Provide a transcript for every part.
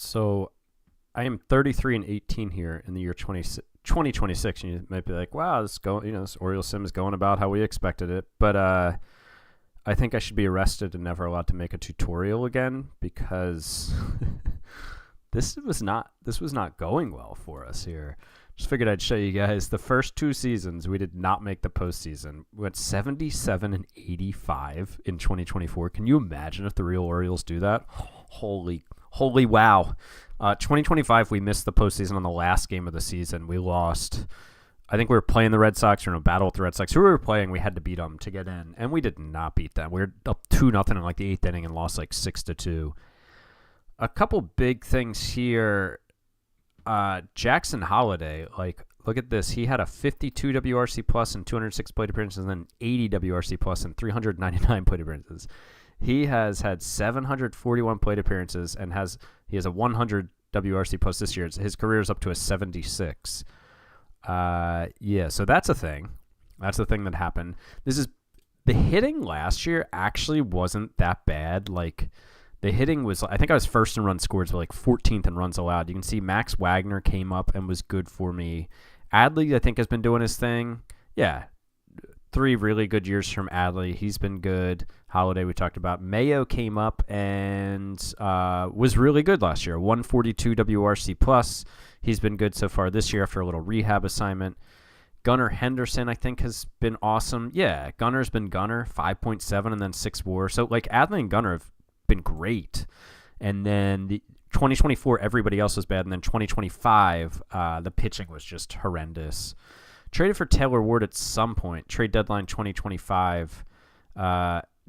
So I am 33 and 18 here in the year 2026, and you might be like, "Wow, this Orioles sim is going about how we expected it." But I think I should be arrested and never allowed to make a tutorial again because this was not going well for us here. Just figured I'd show you guys the first two seasons we did not make the postseason. We went 77 and 85 in 2024. Can you imagine if the real Orioles do that? Holy wow. 2025, we missed the postseason on the last game of the season. We lost. I think we were playing the Red Sox or in a battle with the Red Sox. Who we were playing, we had to beat them to get in, and we did not beat them. We were up 2-0 in like the eighth inning and lost like 6-2. A couple big things here. Jackson Holiday, like, look at this. He had a 52 WRC plus and 206 plate appearances, and then 80 WRC plus and 399 plate appearances. He has had 741 plate appearances and he has a 100 WRC plus this year. His career is up to a 76. So that's a thing. That's the thing that happened. The hitting last year actually wasn't that bad. Like, the hitting was, I think I was first in runs scored, so like 14th in runs allowed. You can see Max Wagner came up and was good for me. Adley, I think, has been doing his thing. Yeah, 3 really good years from Adley. He's been good. Holiday, we talked about. Mayo came up and was really good last year. 142 WRC plus. He's been good so far this year after a little rehab assignment. Gunnar Henderson, I think, has been awesome. Yeah, Gunner's been Gunner, 5.7 and then 6 WAR. So, like, Adley and Gunner have been great. And then 2024, everybody else was bad. And then 2025, the pitching was just horrendous. Traded for Taylor Ward at some point. Trade deadline 2025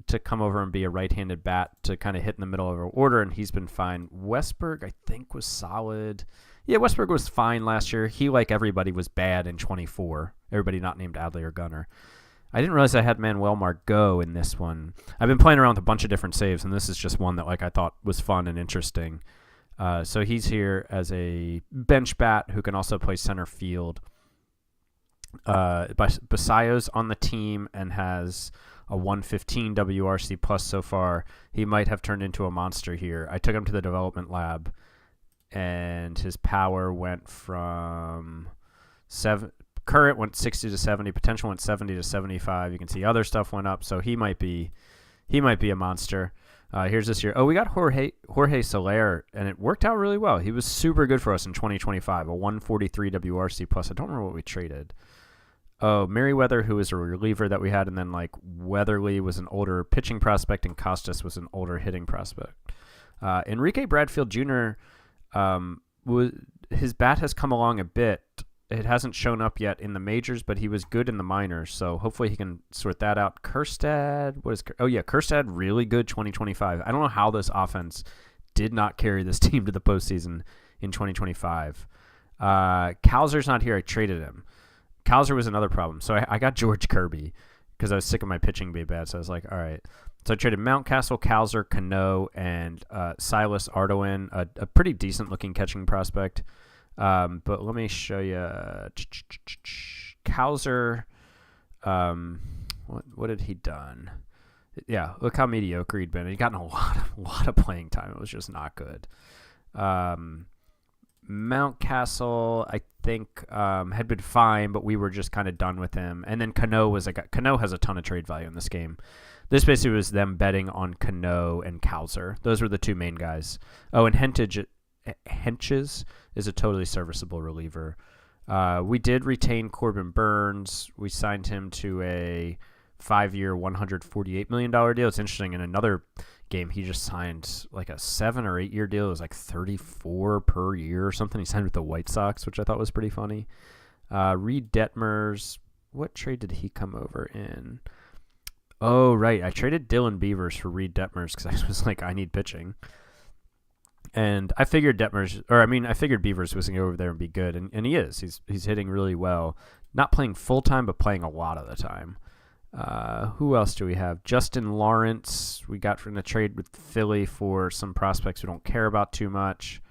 to come over and be a right-handed bat to kind of hit in the middle of our order, and he's been fine. Westberg, I think, was solid. Yeah, Westberg was fine last year. He, like everybody, was bad in 24. Everybody not named Adley or Gunner. I didn't realize I had Manuel Margot in this one. I've been playing around with a bunch of different saves, and this is just one that I thought was fun and interesting. So he's here as a bench bat who can also play center field. Basayo's on the team and has a 115 WRC plus so far. He might have turned into a monster here. I took him to the development lab, and his power went from current went 60 to 70, potential went 70 to 75. You can see other stuff went up, so he might be a monster. Here's this year. Oh, we got Jorge Soler, and it worked out really well. He was super good for us in 2025, a 143 WRC plus. I don't remember what we traded. Oh, Merriweather, who was a reliever that we had, and then Weatherly was an older pitching prospect, and Costas was an older hitting prospect. Enrique Bradfield Jr. His bat has come along a bit. It hasn't shown up yet in the majors, but he was good in the minors, so hopefully he can sort that out. Kerstad, Kerstad, really good 2025. I don't know how this offense did not carry this team to the postseason in 2025. Kalzer's not here. I traded him. Kalzer was another problem. So I got George Kirby because I was sick of my pitching being bad. So I was like, all right. So I traded Mountcastle, Kalzer, Cano, and Silas Ardoin, a pretty decent-looking catching prospect. But let me show you. Kalzer, what had he done? Yeah, look how mediocre he'd been. He'd gotten a lot of playing time. It was just not good. Mountcastle, I think, had been fine, but we were just kind of done with him. And then Cano has a ton of trade value in this game. This basically was them betting on Cano and Kalzer. Those were the two main guys. Oh, and Henches is a totally serviceable reliever. We did retain Corbin Burns. We signed him to a 5-year, $148 million deal. It's interesting. In another game, he just signed like a 7 or 8 year deal. It was like 34 per year or something. He signed with the White Sox, which I thought was pretty funny. Reed Detmers. What trade did he come over in? Oh, right. I traded Dylan Beavers for Reed Detmers because I was like, I need pitching. And I figured Beavers was going to go over there and be good. And he is. He's hitting really well. Not playing full-time, but playing a lot of the time. Who else do we have? Justin Lawrence, we got from the trade with Philly for some prospects we don't care about too much.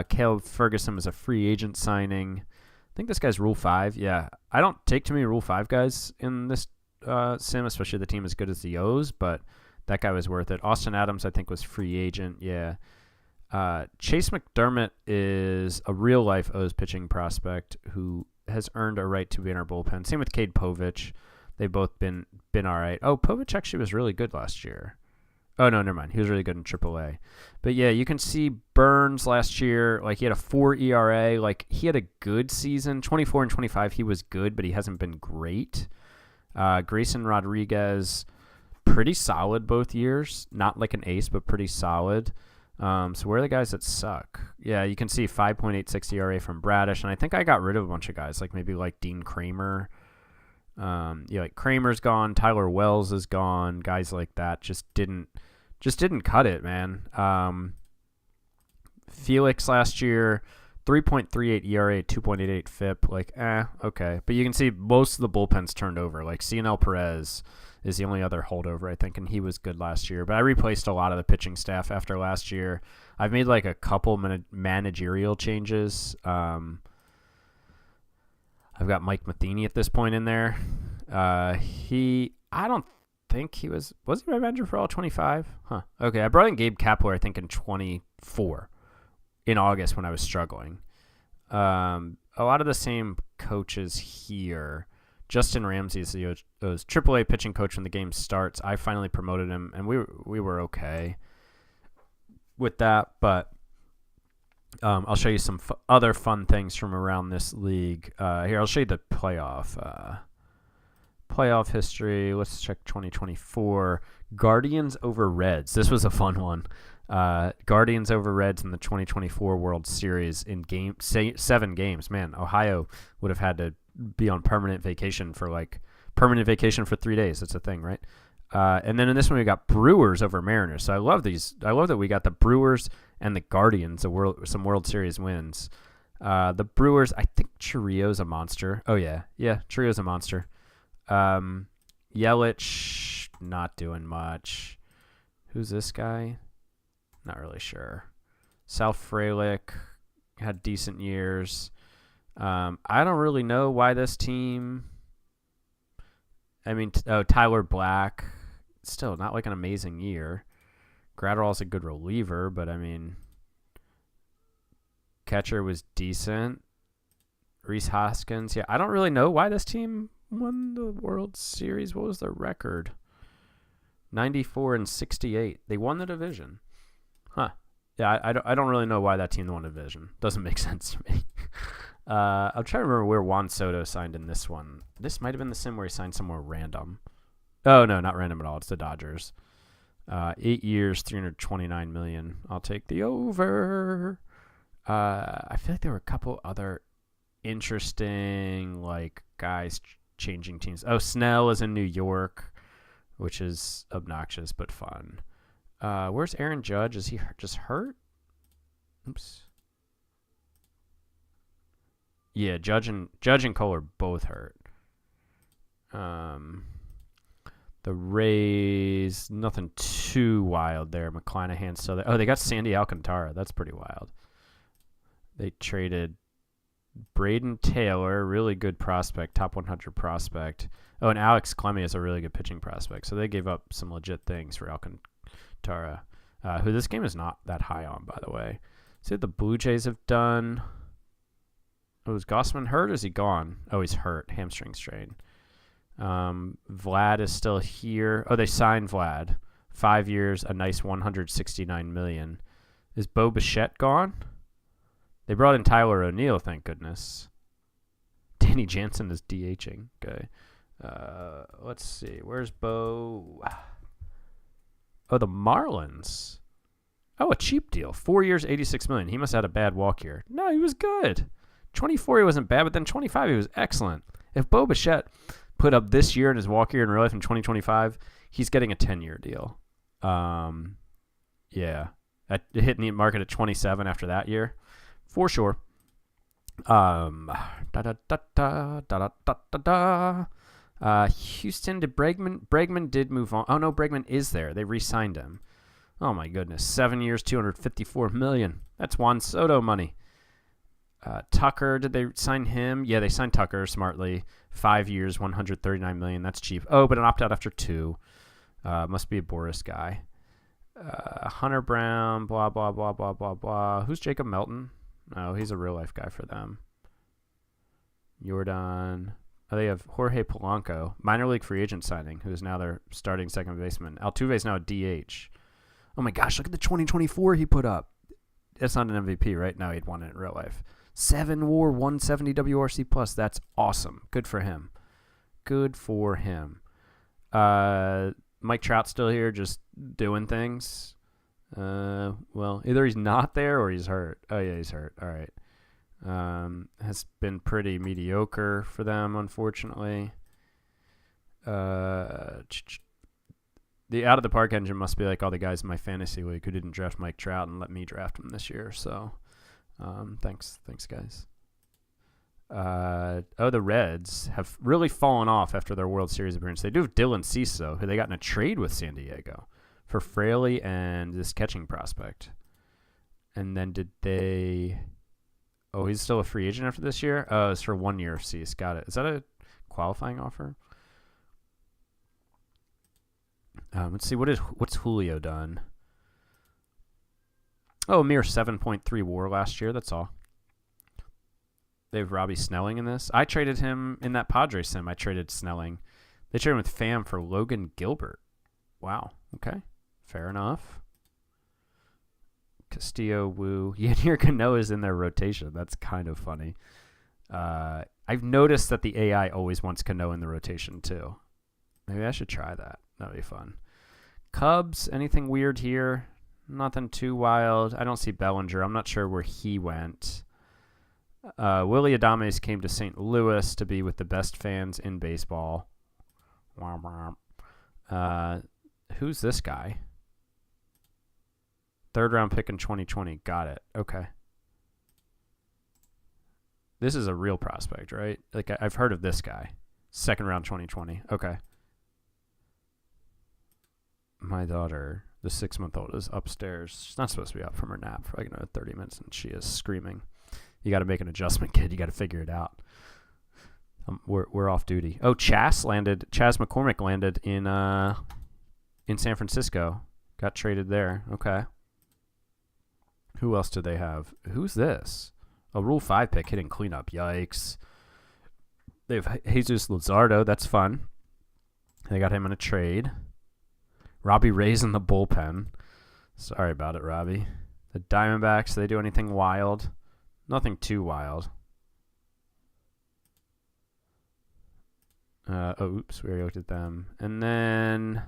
Caleb Ferguson was a free agent signing. I think this guy's Rule 5. Yeah, I don't take too many Rule 5 guys in this sim, especially the team as good as the O's, but that guy was worth it. Austin Adams, I think, was free agent. Yeah. Chase McDermott is a real-life O's pitching prospect who has earned a right to be in our bullpen. Same with Cade Povich. They've both been all right. Oh, Povich actually was really good last year. Oh, no, never mind. He was really good in AAA. But, yeah, you can see Burns last year. Like, he had a 4 ERA. Like, he had a good season. 24 and 25, he was good, but he hasn't been great. Grayson Rodriguez, pretty solid both years. Not like an ace, but pretty solid. So where are the guys that suck? Yeah, you can see 5.86 ERA from Bradish, and I think I got rid of a bunch of guys, like maybe like Dean Kramer. Like Kramer's gone, Tyler Wells is gone, guys like that just didn't cut it, man. Felix last year, 3.38 ERA, 2.88 FIP, like okay. But you can see most of the bullpens turned over. Like Cionel Perez is the only other holdover, I think, and he was good last year. But I replaced a lot of the pitching staff after last year. I've made like a couple managerial changes. I've got Mike Matheny at this point in there. I don't think he was he my manager for all 25? Huh. Okay, I brought in Gabe Kapler, I think, in 24 in August when I was struggling. A lot of the same coaches here. Justin Ramsey is the O's AAA pitching coach when the game starts. I finally promoted him, and we were okay with that. But I'll show you some other fun things from around this league. Here, I'll show you the playoff history. Let's check 2024. Guardians over Reds. This was a fun one. Guardians over Reds in the 2024 World Series in 7 games. Man, Ohio would have had to be on permanent vacation for 3 days. That's a thing, right? And then in this one we got Brewers over Mariners. So I love these. I love that we got the Brewers and the Guardians. Some World Series wins. The Brewers. I think Chirio's a monster. Oh yeah, Chirio's a monster. Yelich not doing much. Who's this guy? Not really sure. Sal Frelick had decent years. I don't really know why this team. I mean, Tyler Black, still not like an amazing year. Gratterall's a good reliever, but I mean, catcher was decent. Rhys Hoskins, yeah, I don't really know why this team won the World Series. What was their record? 94 and 68. They won the division. Huh. Yeah, I don't really know why that team won the division. Doesn't make sense to me. I'm trying to remember where Juan Soto signed in this one. This might have been the sim where he signed somewhere random. Oh, no, not random at all. It's the Dodgers. 8 years, $329 million. I'll take the over. I feel like there were a couple other interesting guys changing teams. Oh, Snell is in New York, which is obnoxious but fun. Where's Aaron Judge? Is he just hurt? Oops. Yeah, Judge and Cole are both hurt. The Rays, nothing too wild there. McClanahan's still there. Oh, they got Sandy Alcantara. That's pretty wild. They traded Braden Taylor, really good prospect, top 100 prospect. Oh, and Alex Clemmie is a really good pitching prospect. So they gave up some legit things for Alcantara, who this game is not that high on, by the way. See what the Blue Jays have done. Oh, is Gossman hurt or is he gone? Oh, he's hurt. Hamstring strain. Vlad is still here. Oh, they signed Vlad. 5 years, a nice $169 million. Is Bo Bichette gone? They brought in Tyler O'Neill, thank goodness. Danny Jansen is DHing. Okay. Let's see. Where's Bo? Oh, the Marlins. Oh, a cheap deal. 4 years, $86 million. He must have had a bad walk year. No, he was good. 24, he wasn't bad, but then 25, he was excellent. If Bo Bichette put up this year in his walk year in real life in 2025, he's getting a 10-year deal. Yeah. Hitting the market at 27 after that year. For sure. Houston, did Bregman did move on. Oh, no, Bregman is there. They re-signed him. Oh, my goodness. 7 years, $254 million. That's Juan Soto money. Tucker, did they sign him? Yeah, they signed Tucker smartly. 5 years, $139 million. That's cheap. Oh, but an opt-out after 2. Must be a Boris guy. Hunter Brown, blah, blah, blah, blah, blah, blah. Who's Jacob Melton? Oh, he's a real life guy for them. Jordan. Oh, they have Jorge Polanco, minor league free agent signing, who is now their starting second baseman. Altuve is now a DH. Oh my gosh, look at the 2024 he put up. That's not an MVP, right? No, he'd won it in real life. 7 WAR, 170 WRC plus. That's awesome. Good for him. Good for him. Mike Trout's still here, just doing things. Well, either he's not there or he's hurt. Oh yeah, he's hurt. All right. Has been pretty mediocre for them, unfortunately. The out of the park engine must be like all the guys in my fantasy league who didn't draft Mike Trout and let me draft him this year. So, thanks guys. The Reds have really fallen off after their World Series appearance. They do have Dylan Cease, though, who they got in a trade with San Diego for Fraley and this catching prospect. And then did they... Oh, he's still a free agent after this year? Oh, it's for 1 year, Cease. Got it. Is that a qualifying offer? Let's see. What's Julio done? Oh, a mere 7.3 WAR last year. That's all. They have Robbie Snelling in this. I traded him in that Padres sim. I traded Snelling. They traded him with Pham for Logan Gilbert. Wow. Okay. Fair enough. Castillo, Wu. Yadier Cano is in their rotation. That's kind of funny. I've noticed that the AI always wants Cano in the rotation too. Maybe I should try that. That'd be fun. Cubs, anything weird here? Nothing too wild. I don't see Bellinger. I'm not sure where he went. Willie Adames came to St. Louis to be with the best fans in baseball. Who's this guy? 3rd round pick in 2020. Got it. Okay. This is a real prospect, right? Like I've heard of this guy. 2nd round 2020. Okay. My daughter, the 6-month-old, is upstairs. She's not supposed to be up from her nap for like another 30 minutes, and she is screaming. You got to make an adjustment, kid. You got to figure it out. We're off duty. Oh, Chas McCormick landed in San Francisco. Got traded there. Okay. Who else do they have? Who's this? A Rule 5 pick hitting cleanup. Yikes. They have Jesus Luzardo. That's fun. They got him in a trade. Robbie Ray's in the bullpen. Sorry about it, Robbie. The Diamondbacks, they do anything wild? Nothing too wild. Oops, we already looked at them. And then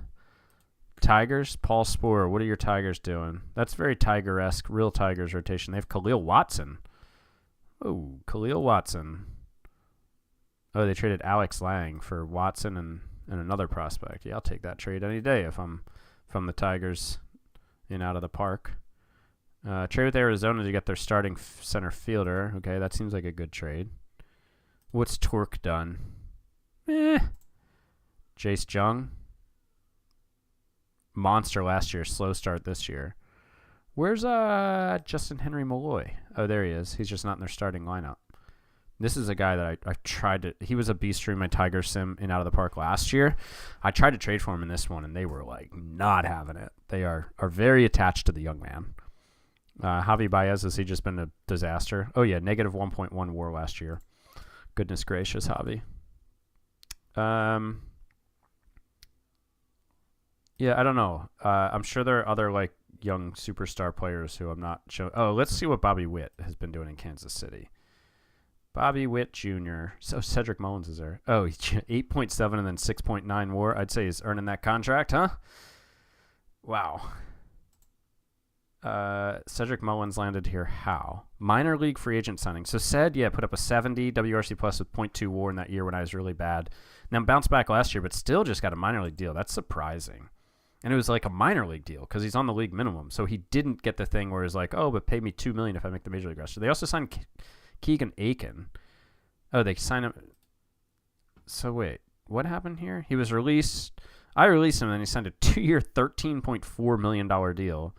Tigers, Paul Sporer. What are your Tigers doing? That's very Tiger-esque, real Tigers rotation. They have Khalil Watson. Oh, Khalil Watson. Oh, they traded Alex Lang for Watson and another prospect. Yeah, I'll take that trade any day if I'm from the Tigers in out of the park. Trade with Arizona to get their starting center fielder. Okay, that seems like a good trade. What's Torque done? Jace Jung. Monster last year. Slow start this year. Where's Justin Henry Malloy? Oh, there he is. He's just not in their starting lineup. This is a guy that I tried to... He was a beast through my Tiger sim in Out of the Park last year. I tried to trade for him in this one, and they were like not having it. They are very attached to the young man. Javi Baez, has he just been a disaster? Oh, yeah, negative 1.1 WAR last year. Goodness gracious, Javi. Yeah, I don't know. I'm sure there are other like young superstar players who I'm not showing. Oh, let's see what Bobby Witt has been doing in Kansas City. Bobby Witt Jr. So Cedric Mullins is there. Oh, 8.7 and then 6.9 WAR. I'd say he's earning that contract, huh? Wow. Cedric Mullins landed here how? Minor league free agent signing. So put up a 70 WRC plus with 0.2 WAR in that year when I was really bad. And then bounced back last year, but still just got a minor league deal. That's surprising. And it was like a minor league deal because he's on the league minimum. So he didn't get the thing where it's like, oh, but pay me $2 million if I make the major league roster. They also signed Keegan Aiken. Oh, they signed him. So wait, what happened here? He was released. I released him, and then he signed a 2-year, $13.4 million deal.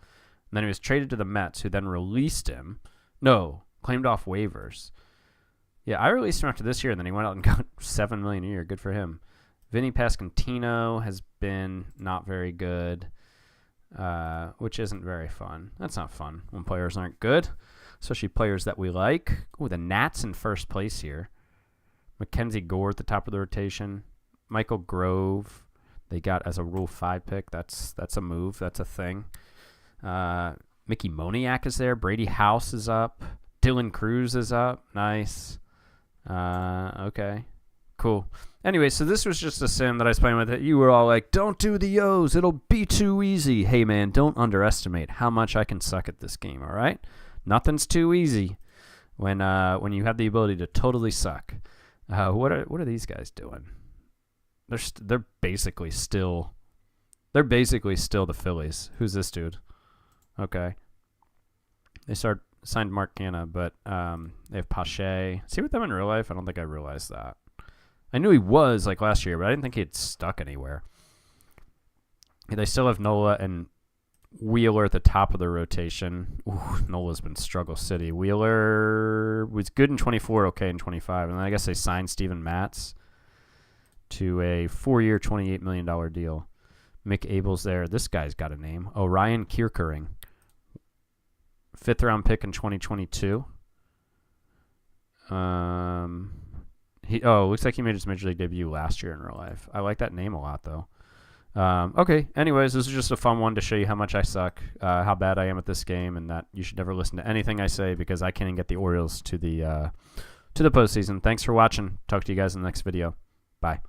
And then he was traded to the Mets, who then released him. No, claimed off waivers. Yeah, I released him after this year, and then he went out and got $7 million a year. Good for him. Vinny Pascantino has been not very good. which isn't very fun. That's not fun when players aren't good, especially players that we like. Oh, the Nats in first place here. Mackenzie Gore at the top of the rotation. Michael Grove, they got as a Rule 5 pick. That's a move. That's a thing. Mickey Moniak is there. Brady House is up. Dylan Cruz is up. Nice. Okay. Cool. Anyway, so this was just a sim that I was playing with. You were all like, don't do the O's. It'll be too easy. Hey, man, don't underestimate how much I can suck at this game, all right? Nothing's too easy when you have the ability to totally suck. What are these guys doing? They're basically still the Phillies. Who's this dude? Okay. They signed Mark Canha, but they have Pache. See with them in real life? I don't think I realized that. I knew he was like last year, but I didn't think he had stuck anywhere. They still have Nola and Wheeler at the top of the rotation. Ooh, Nola's been struggle city. Wheeler was good in 24, okay in 25. And then I guess they signed Steven Matz to a 4-year, $28 million deal. Mick Abel's there. This guy's got a name. Orion Kierkering. 5th-round pick in 2022. Looks like he made his Major League debut last year in real life. I like that name a lot, though. Okay, anyways, this is just a fun one to show you how much I suck, how bad I am at this game, and that you should never listen to anything I say because I can't even get the Orioles to the postseason. Thanks for watching. Talk to you guys in the next video. Bye.